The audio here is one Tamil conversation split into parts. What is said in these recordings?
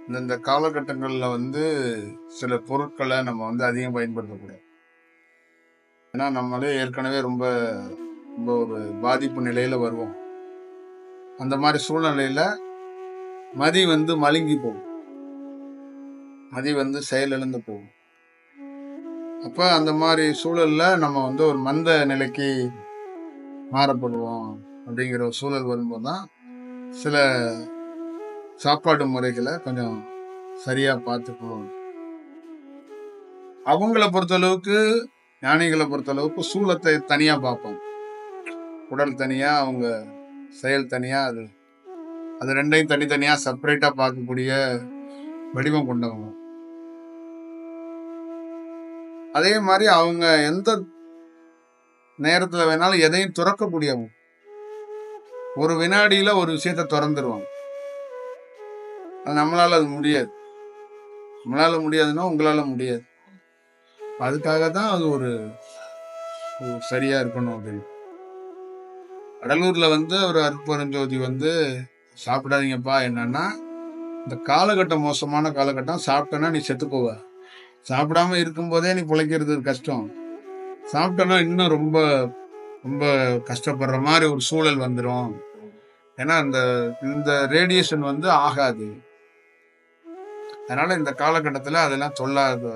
இந்த காலகட்டங்கள்ல சில பொருட்களை நம்ம அதிகம் பயன்படுத்தக்கூடாது. ஏன்னா நம்மளே ஏற்கனவே ரொம்ப ரொம்ப ஒரு பாதிப்பு நிலையில வருவோம். அந்த மாதிரி சூழ்நிலையில மதி மழுங்கி போகும், மதி செயலிழந்து போகும். அப்ப அந்த மாதிரி சூழல்ல நம்ம ஒரு மந்த நிலைக்கு மாறப்படுவோம். அப்படிங்கிற ஒரு சூழல் வரும்போதுதான் சில சாப்பாடு முறைகளை கொஞ்சம் சரியா பார்த்துக்கணும். அவங்கள பொறுத்தளவுக்கு, ஞானிகளை பொறுத்தளவுக்கு சூலத்தை தனியா பார்ப்பாங்க. உடல் தனியா, அவங்க செயல் தனியா, அது ரெண்டையும் தனித்தனியா செப்பரேட்டா பார்க்கக்கூடிய வடிவம் கொண்டவங்க. அதே மாதிரி அவங்க எந்த நேரத்துல வேணாலும் எதையும் துறக்கக்கூடியவங்க. ஒரு வினாடியில ஒரு விஷயத்த திறந்துருவாங்க. நம்மளால அது முடியாது. நம்மளால முடியாதுன்னா உங்களால முடியாது. அதுக்காக தான் அது ஒரு சரியா இருக்கணும் அப்படின்னு. கடலூர்ல ஒரு அருட்பெருஞ்சோதி சாப்பிடாதீங்கப்பா, என்னன்னா இந்த காலகட்டம் மோசமான காலகட்டம், சாப்பிட்டனா நீ செத்து போவ, சாப்பிடாம இருக்கும்போதே நீ பிழைக்கிறது கஷ்டம், சாப்பிட்டனா இன்னும் ரொம்ப ரொம்ப கஷ்டப்படுற மாதிரி ஒரு சூழல் வந்துடும். ஏன்னா இந்த ரேடியேஷன் ஆகாது. அதனால இந்த காலகட்டத்துல அதெல்லாம் சொல்லாத,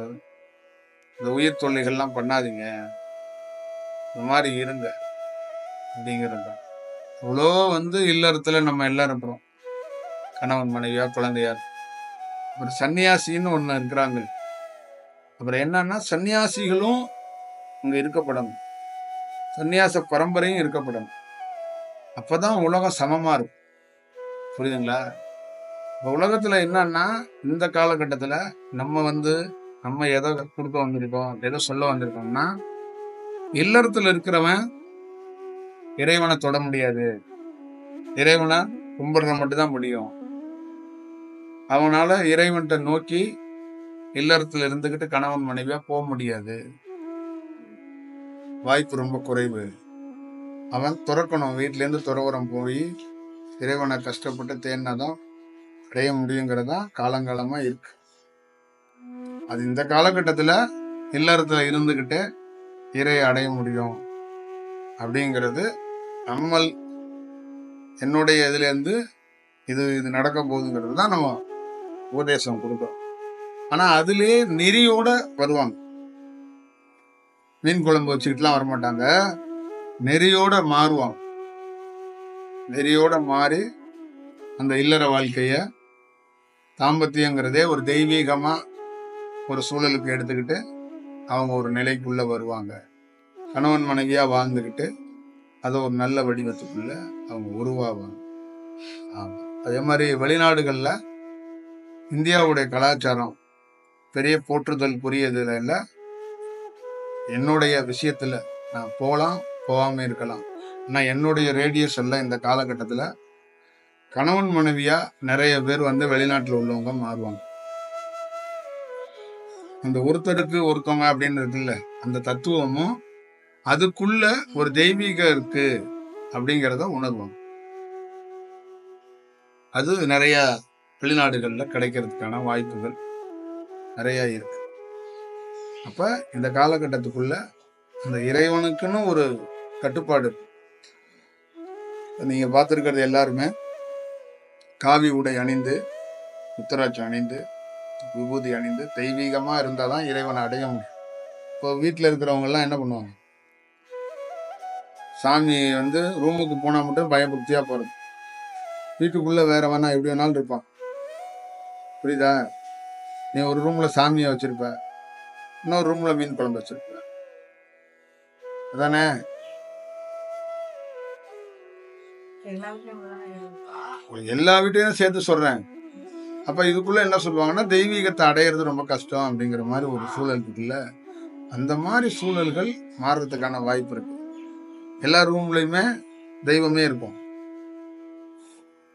இந்த உயிர் தொல்லைகள்லாம் பண்ணாதீங்க, இந்த மாதிரி இருங்க அப்படிங்கிறது. அவ்வளோ இல்லறத்துல நம்ம எல்லாரும் இருக்கிறோம், கணவன் மனைவியா குழந்தையார். அப்புறம் சன்னியாசின்னு ஒண்ணு இருக்கிறாங்க. அப்புறம் என்னன்னா சன்னியாசிகளும் அங்க இருக்கப்படணும், சன்னியாச பரம்பரையும் இருக்கப்படணும். அப்பதான் உலகம் சமமா இருக்கும். புரியுதுங்களா? உலகத்துல என்னன்னா இந்த காலகட்டத்துல நம்ம எதை கொடுக்க வந்திருக்கோம், எதை சொல்ல வந்திருக்கோம்னா, இல்லறத்துல இருக்கிறவன் இறைவனை தொட முடியாது, இறைவனை கும்பிடுற மட்டும்தான் முடியும். அவனால இறைவன்கிட்ட நோக்கி இல்லறத்துல இருந்துகிட்டு கணவன் மனைவியா போக முடியாது, வாய்ப்பு ரொம்ப குறைவு. அவன் துறக்கணும், வீட்டுல இருந்து துறவரம் போய் இறைவனை கஷ்டப்பட்டு தேடினாதான் அடைய முடியுங்கிறதா காலங்காலமா இருக்கு. அது இந்த காலகட்டத்துல இல்லறத்துல இருந்துகிட்டு இறையை அடைய முடியும் அப்படிங்கிறது என்னுடைய இதுல இருந்து இது நடக்க போகுதுங்கிறது தான் நம்ம உபதேசம் கொடுக்கிறோம். ஆனா அதுலயே நெறியோட வருவாங்க. மீன் குழம்பு வச்சுக்கிட்டுலாம் வரமாட்டாங்க, நெறியோட மாறுவாங்க. நெறியோட மாறி அந்த இல்லற வாழ்க்கைய, தாம்பத்தியங்கிறதே ஒரு தெய்வீகமா ஒரு சூழலுக்கு எடுத்துக்கிட்டு அவங்க ஒரு நிலைக்குள்ள வருவாங்க. கணவன் மனைவியா வாழ்ந்துகிட்டு அதை ஒரு நல்ல வடிவத்துக்குள்ள அவங்க உருவாவாங்க. அதே மாதிரி வெளிநாடுகள்ல இந்தியாவுடைய கலாச்சாரம் பெரிய போற்றுதல் புரியதுல இல்ல. என்னுடைய விஷயத்துல நான் போகலாம், போகாம இருக்கலாம். ஆனா என்னுடைய ரேடியஸ் எல்லாம் இந்த காலகட்டத்துல கணவன் மனைவியா நிறைய பேர் வெளிநாட்டுல உள்ளவங்க மாறுவாங்க. அந்த ஒருத்தருக்கு ஒருத்தவங்க அப்படின்னு இருக்குல்ல, அந்த தத்துவமும் அதுக்குள்ள ஒரு தெய்வீகம் இருக்கு அப்படிங்கிறத உணர்வாங்க. அது நிறைய வெளிநாடுகள்ல கிடைக்கிறதுக்கான வாய்ப்புகள் நிறைய இருக்கு. அப்ப இந்த காலகட்டத்துக்குள்ள அந்த இறைவனுக்குன்னு ஒரு கட்டுப்பாடு. நீங்க பார்த்திருக்கிறது எல்லாருமே காவி உடை அணிந்து, உத்தராட்சம் அணிந்து, விபூதி அணிந்து தெய்வீகமா இருந்தாதான் இறைவனை அடைய முடியும். இப்போ வீட்டுல இருக்கிறவங்க எல்லாம் என்ன பண்ணுவாங்க, சாமி ரூமுக்கு போனா மட்டும் பயபக்தியா போறது, வீட்டுக்குள்ள வேற வேணா எப்படி வேணாலும் இருப்பான். புரியுதா? நீ ஒரு ரூம்ல சாமியை வச்சிருப்ப, இன்னொரு ரூம்ல மீன் குழம்பு வச்சிருப்ப, அதானே? எல்லா வீட்டையும் சேர்த்து சொல்றேன். அப்ப இதுக்குள்ள என்ன சொல்லுவாங்கன்னா, தெய்வீகத்தை அடையிறது ரொம்ப கஷ்டம் அப்படிங்கிற மாதிரி ஒரு சூழல் இருக்குல்ல. அந்த மாதிரி சூழல்கள் மாறுறதுக்கான வாய்ப்பு இருக்கு. எல்லா ரூம்லயுமே தெய்வமே இருக்கும்,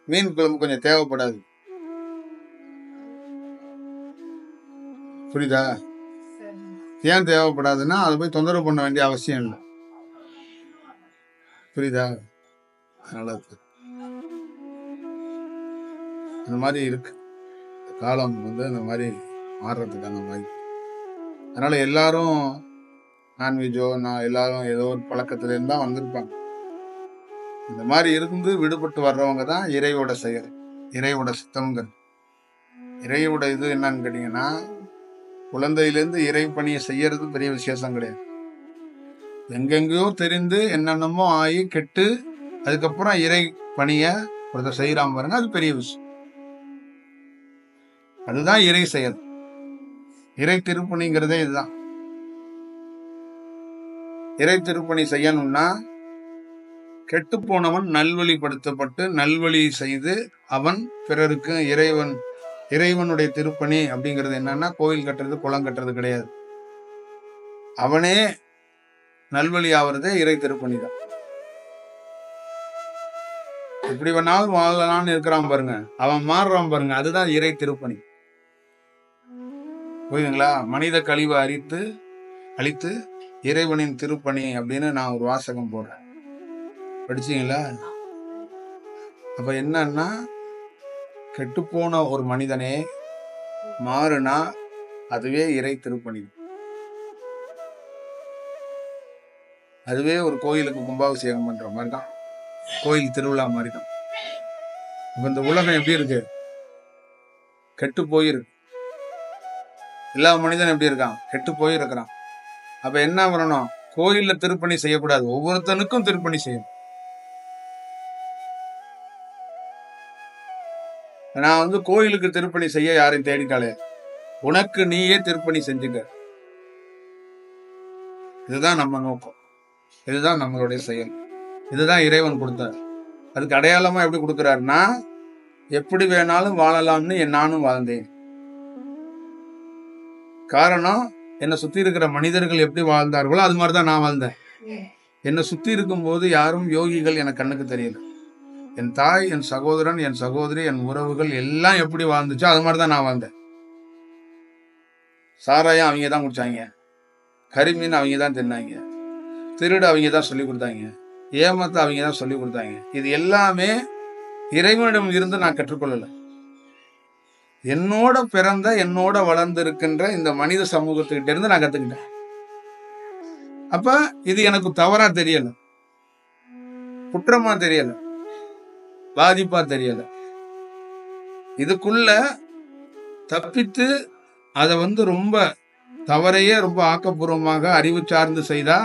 மீன் குழம்பு கொஞ்சம் தேவைப்படாது. புரியுதா? ஏன் தேவைப்படாதுன்னா, அதை போய் தொந்தரவு பண்ண வேண்டிய அவசியம் இல்லை. புரியுதா? அதனால அந்த மாதிரி இருக்கு. காலம் இந்த மாதிரி மாறுறதுக்கான வாய்ப்பு. அதனால எல்லாரும் நான்வெஜ்ஜோ எல்லாரும் ஏதோ ஒரு பழக்கத்துல இருந்தா வந்திருப்பாங்க. இந்த மாதிரி இருந்து விடுபட்டு வர்றவங்க தான் இறைவோட செயல், இறைவோட சித்தம்ங்கிறது. இறையோட இது என்னன்னு கேட்டீங்கன்னா, குழந்தையிலேருந்து இறை பணியை செய்யறது பெரிய விசேஷம் கிடையாது. எங்கெங்கயோ தெரிந்து என்னென்னமோ ஆகி கெட்டு அதுக்கப்புறம் இறை பணிய ஒருத்தர் செய்யறாம பாருங்க, அது பெரிய விஷயம். அதுதான் இறை செயல். இறை திருப்பணிங்கிறதே இதுதான். இறை திருப்பணி செய்யணும்னா கெட்டு போனவன் நல்வழிப்படுத்தப்பட்டு நல்வழி செய்து அவன் பிறருக்கு இறைவனுடைய திருப்பணி அப்படிங்கிறது என்னன்னா, கோயில் கட்டுறது குளம் கட்டுறது கிடையாது. அவனே நல்வழி ஆவறதே இறை திருப்பணி தான். எப்படி வேணாலும் வாழலான்னு இருக்கிறான் பாருங்க, அவன் மாறுறான் பாருங்க, அதுதான் இறை திருப்பணி. புரியுதுங்களா? மனித கழிவை அழித்து இறைவனின் திருப்பணி அப்படின்னு நான் ஒரு வாசகம் போடுறேன், படிச்சீங்களா? அப்ப என்னன்னா, கெட்டுப்போன ஒரு மனிதனே மாறுனா அதுவே இறை திருப்பணி. அதுவே ஒரு கோயிலுக்கு கும்பாபிஷேகம் பண்ற மாதிரி தான், கோயில் திருவிழா மாதிரி தான். இப்ப இந்த உலகம் எப்படி இருக்கு? கெட்டு போயிருக்கு. எல்லா மனிதனும் எப்படி இருக்கான்? கெட்டு போயிருக்கிறான். அப்ப என்ன பண்ணணும்? கோயில்ல திருப்பணி செய்யக்கூடாது, ஒவ்வொருத்தனுக்கும் திருப்பணி செய்யணும். நான் கோயிலுக்கு திருப்பணி செய்ய யாரையும் தேடிட்டாலே, உனக்கு நீயே திருப்பணி செஞ்சுக்க. இதுதான் நம்ம நோக்கம், இதுதான் நம்மளுடைய செயல், இதுதான் இறைவன் கொடுத்தார். அதுக்கு அடையாளமா எப்படி கொடுக்கிறாருன்னா, எப்படி வேணாலும் வாழலாம்னு நானும் வாழ்ந்தேன். காரணம், என்னை சுத்தி இருக்கிற மனிதர்கள் எப்படி வாழ்ந்தார்களோ அது மாதிரிதான் நான் வாழ்ந்தேன். என்னை சுத்தி இருக்கும் போது யாரும் யோகிகள் எனக்கு கண்ணுக்கு தெரியல. என் தாய், என் சகோதரன், என் சகோதரி, என் உறவுகள் எல்லாம் எப்படி வாழ்ந்துச்சோ அது மாதிரிதான் நான் வாழ்ந்தேன். சாராயம் அவங்க தான் குடிச்சாங்க, கரிமீன் அவங்க தான் தின்னாங்க, திருடு அவங்க தான் சொல்லி கொடுத்தாங்க, ஏமாத்த அவங்க தான் சொல்லி கொடுத்தாங்க. இது எல்லாமே இறைவனிடம் இருந்து நான் கற்றுக்கொள்ளல. என்னோட பிறந்த, என்னோட வளர்ந்து இருக்கின்ற இந்த மனித சமூகத்துக்கிட்ட இருந்து நான் கத்துக்கிட்டேன். அப்ப இது எனக்கு தவறா தெரியல, குற்றமா தெரியல, பாதிப்பா தெரியல. இதுக்குள்ள தப்பித்து அதை ரொம்ப தவறையே ரொம்ப ஆக்கப்பூர்வமாக அறிவு சார்ந்து செய்தா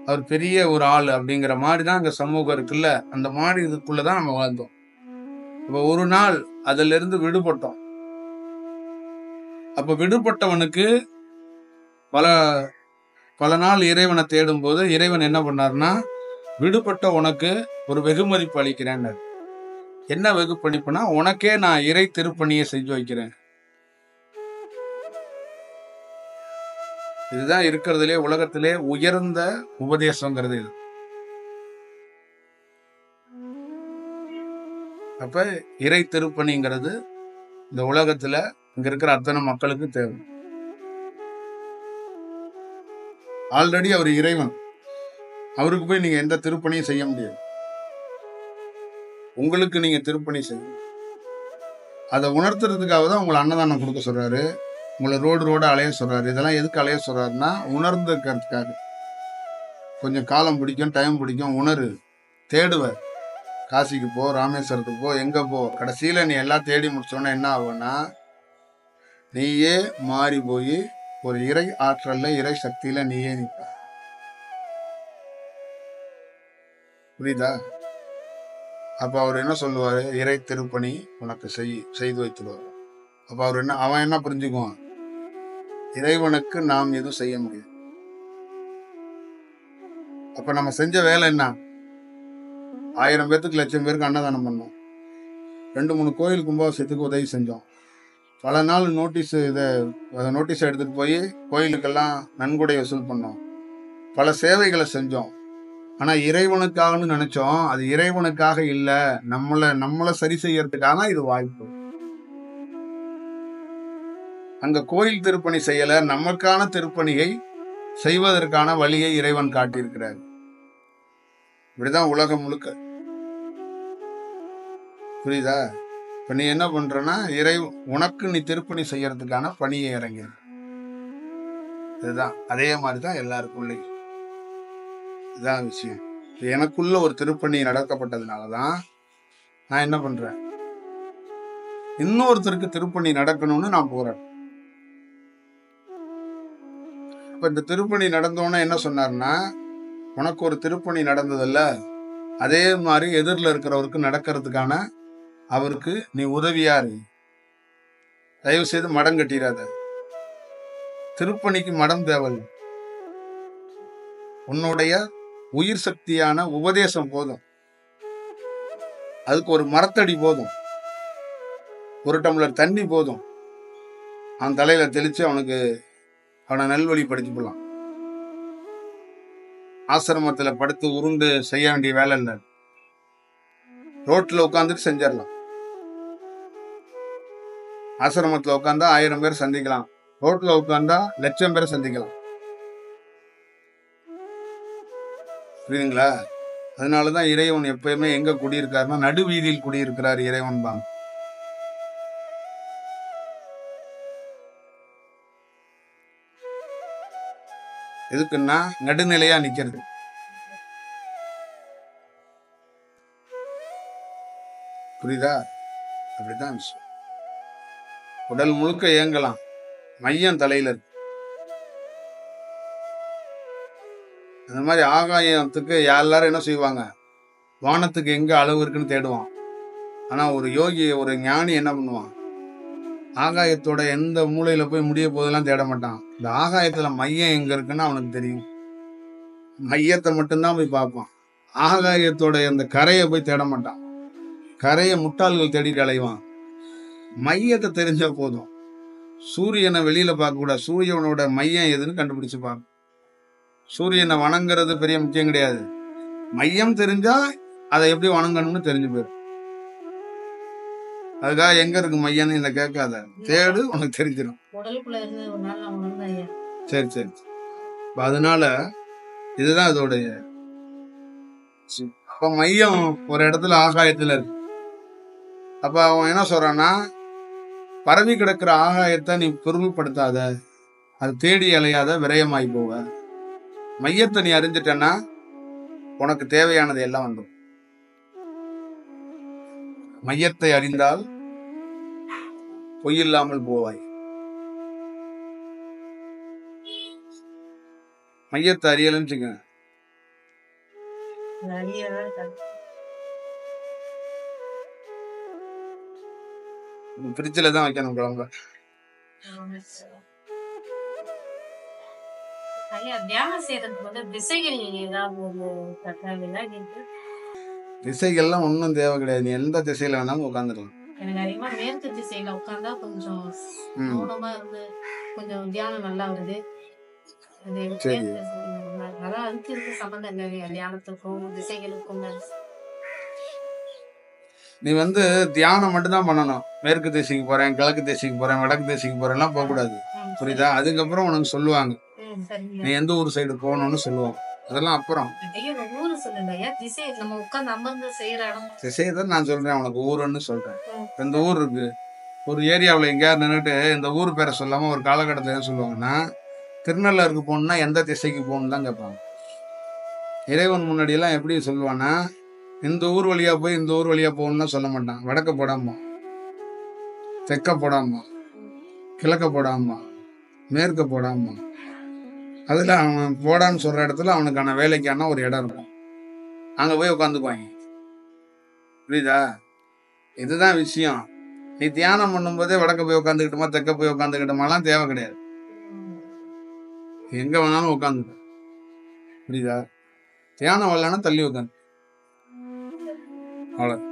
அவர் பெரிய ஒரு ஆள் அப்படிங்கிற மாதிரிதான் அங்க சமூகம் இருக்குல்ல, அந்த மாதிரி இதுக்குள்ளதான் நம்ம வாழ்ந்தோம். இப்ப ஒரு நாள் அதுல இருந்து விடுபட்டோம். அப்ப விடுபட்டவனுக்கு பல பல நாள் இறைவனை தேடும் போது இறைவன் என்ன பண்ணார்னா, விடுபட்ட உனக்கு ஒரு வெகுமதிப்பு அளிக்கிறேன். என்ன வெகுப்பணிப்புனா, உனக்கே நான் இறை திருப்பணியை செஞ்சு வைக்கிறேன். இதுதான் இருக்கிறதுலே உலகத்திலே உயர்ந்த உபதேசங்கிறது இது. அப்ப இறை திருப்பணிங்கிறது இந்த உலகத்துல இங்க இருக்கிற அத்தனை மக்களுக்கு தேவை. ஆல்ரெடி அவர் இறைவன், அவருக்கு போய் நீங்க எந்த திருப்பணியும் செய்ய முடியாது. உங்களுக்கு நீங்க திருப்பணி செய்யணும். அதை உணர்த்துறதுக்காக தான் உங்களை அன்னதானம் கொடுக்க சொல்றாரு, உங்களை ரோடு அலைய சொல்றாரு. இதெல்லாம் எதுக்கு அலைய சொல்றாருன்னா, உணர்ந்துக்கிறதுக்காக. கொஞ்சம் காலம் பிடிக்கும், டைம் பிடிக்கும், உணரு, தேடுவ. காசிக்கு போ, ராமேஸ்வரத்துக்கு போ, எங்க போ, கடைசியில நீ எல்லாம் தேடி முடிச்சோன்னா என்ன ஆகும்னா, நீயே மாறி போய் ஒரு இறை ஆற்றல்ல, இறை சக்தியில நீயே நிற்ப. புரியுதா? அப்ப அவர் என்ன சொல்லுவாரு? இறை திருப்பணி உனக்கு செய்து வைத்துருவார். அப்ப அவன் என்ன புரிஞ்சுக்குவான்? இறைவனுக்கு நாம் எதுவும் செய்ய முடியாது. அப்ப நம்ம செஞ்ச வேலை என்ன? 1000 பேருக்கு 1,00,000 பேருக்கு அன்னதானம் பண்ணோம், 2-3 கோயில் கும்பாபிஷேகத்துக்கு உதவி செஞ்சோம், பல நாள் நோட்டீஸ் எடுத்துட்டு போய் கோயிலுக்கெல்லாம் நன்கொடை வசூல் பண்ணோம், பல சேவைகளை செஞ்சோம். ஆனா இறைவனுக்காகனு நினைச்சோம். அது இறைவனுக்காக இல்ல, நம்மளை சரி செய்யறதுக்காக இது வாய்ப்பு. அங்க கோயில் திருப்பணி செய்யல, நமக்கான திருப்பணியை செய்வதற்கான வழியை இறைவன் காட்டியிருக்கிறார். இப்படிதான் உலகம் முழுக்க. புரியுதா? இப்ப நீ என்ன பண்றன்னா உனக்கு நீ திருப்பணி செய்யறதுக்கான பணியை இறங்கிற. இதுதான் அதே மாதிரிதான் எல்லாருக்குள்ளேயும் இதுதான் விஷயம். எனக்குள்ள ஒரு திருப்பணி நடக்கப்பட்டதுனாலதான் நான் என்ன பண்றேன், இன்னொருத்தருக்கு திருப்பணி நடக்கணும்னு நான் போறேன். இப்ப இந்த திருப்பணி நடந்தோன்னா என்ன சொன்னார்னா, உனக்கு ஒரு திருப்பணி நடந்ததில்ல, அதே மாதிரி எதிரில் இருக்கிறவருக்கு நடக்கிறதுக்கான அவருக்கு நீ உதவியா இரு. தயவு செய்து மடம் கட்டிடாத. திருப்பணிக்கு மடம் தேவையில்லை. உன்னுடைய உயிர் சக்தியான உபதேசம் போதும். அதுக்கு ஒரு மரத்தடி போதும், ஒரு டம்ளர் தண்ணி போதும். அவன் தலையில தெளிச்சு அவனை நல்வழி படுத்தி போடலாம். ஆசிரமத்துல படுத்து உருண்டு செய்ய வேண்டிய வேலை இல்லை. ரோட்ல உட்காந்துட்டு செஞ்சிடலாம். ஆசிரமத்துல உட்காந்தா 1000 பேர் சந்திக்கலாம், ரோட்ல உட்காந்தா 1,00,000 பேரை சந்திக்கலாம். புரியுதுங்களா? அதனாலதான் இறைவன் எப்பயுமே எங்க குடியிருக்காருன்னா நடுவீதியில் குடியிருக்கிறார் இறைவன் தான். எதுக்குன்னா நடுநிலையா நிக்கிறது. புரியுதா? அப்படிதான் விஷயம். உடல் முழுக்க இயங்கலாம், மையம் தலையில இருக்கு. அந்த மாதிரி ஆகாயத்துக்கு எல்லாரும் என்ன செய்வாங்க, வானத்துக்கு எங்க அளவு இருக்குன்னு தேடுவான். ஆனா ஒரு யோகி, ஒரு ஞானி என்ன பண்ணுவான், ஆகாயத்தோட எந்த மூலையில போய் முடிய போதெல்லாம் தேட மாட்டான். இந்த ஆகாயத்துல மையம் எங்க இருக்குன்னு அவனுக்கு தெரியும். மையத்தை மட்டும்தான் போய் பார்ப்பான். ஆகாயத்தோட அந்த கரையை போய் தேட மாட்டான். கரையை முட்டாள்கள் தேடிட்டு அலைவான். மையத்தை தெரிஞ்சா போதும். சூரியனை வெளியில பார்க்க கூடாது, சூரியனோட மையம் எதுன்னு கண்டுபிடிச்சு பார்க்க. சூரியனை வணங்குறது பெரிய முக்கியம் கிடையாது. மையம் தெரிஞ்சா அதை எப்படி வணங்கணும்னு தெரிஞ்சு போயிடும். அதுக்காக எங்க இருக்கு மையன்னு இந்த கேட்காத, தேடு, உனக்கு தெரிஞ்சிடும். சரி சரி. அதனால இதுதான் இதோடைய. அப்ப மையம் ஒரு இடத்துல ஆகாயத்துல இருக்கு. அப்ப அவன் என்ன சொல்றான்னா, பரவி கிடக்கிற ஆகாயத்தை நீ பெருமைப்படுத்தாத, அது தேடி அலையாத, விரயமாய் போவ. மையத்தை நீ அறிஞ்சிட்டன்னா உனக்கு தேவையானது எல்லாம் வந்துடும். மையத்தை அறிந்தால் பொய்யில்லாமல் போவாய். மையத்தை அறியலன்னு பிரிட்ஜில தான் வைக்கணும் குழம்பு. திசைகள்லாம் ஒன்னும் தேவை கிடையாது. நீ எந்த திசையில வேணாலும் உட்காந்துக்கலாம். எனக்கு அதிகமா மேற்கு திசையில உட்கார்ந்தா கொஞ்சம் கவனமா இருந்து கொஞ்சம் தியானம் நல்லா வருது. நீ தியானம் மட்டும்தான் பண்ணணும். மேற்கு திசைக்கு போறேன், கிழக்கு திசைக்கு போறேன், வடக்கு திசைக்கு போறேன்லாம் போக கூடாது. புரியுதா? அதுக்கப்புறம் உனக்கு சொல்லுவாங்க நீ எந்த ஊர் சைடு போகணும்னு சொல்லுவாங்க. அதெல்லாம் அப்புறம் திசையதான் நான் சொல்றேன், உனக்கு ஊருன்னு சொல்றேன். இந்த ஊர் இருக்கு, ஒரு ஏரியாவில் எங்கேயாவது நின்றுட்டு இந்த ஊர் பேரை சொல்லாம ஒரு காலகட்டத்தில் என்ன சொல்லுவாங்கன்னா, திருநள்ளாருக்கு போகணும்னா எந்த திசைக்கு போகணும்னு தான் கேட்பாங்க. இறைவன் முன்னாடி எல்லாம் எப்படி சொல்லுவான்னா, இந்த ஊர் வழியா போய் இந்த ஊர் வழியா போகணும்னா சொல்ல மாட்டான். வடக்க போடாமா, தெற்க போடாமா, கிழக்க போடாமா, மேற்க போடாமா. அதுல அவன் போடான்னு சொல்ற இடத்துல அவனுக்கான வேலைக்கான ஒரு இடம் இருக்கும், அங்க போய் உட்காந்துக்குவாங்க. புரியுதா? இதுதான் விஷயம். நீ தியானம் பண்ணும் போதே வடக்க போய் உட்காந்துக்கிட்டோமா, தெற்க போய் உட்காந்துக்கிட்டோமாலாம் தேவை கிடையாது. எங்க வேணாலும் உட்காந்துக்க. புரியுதா? தியானம் வரலன்னா தள்ளி உட்காந்து அவ்வளவு.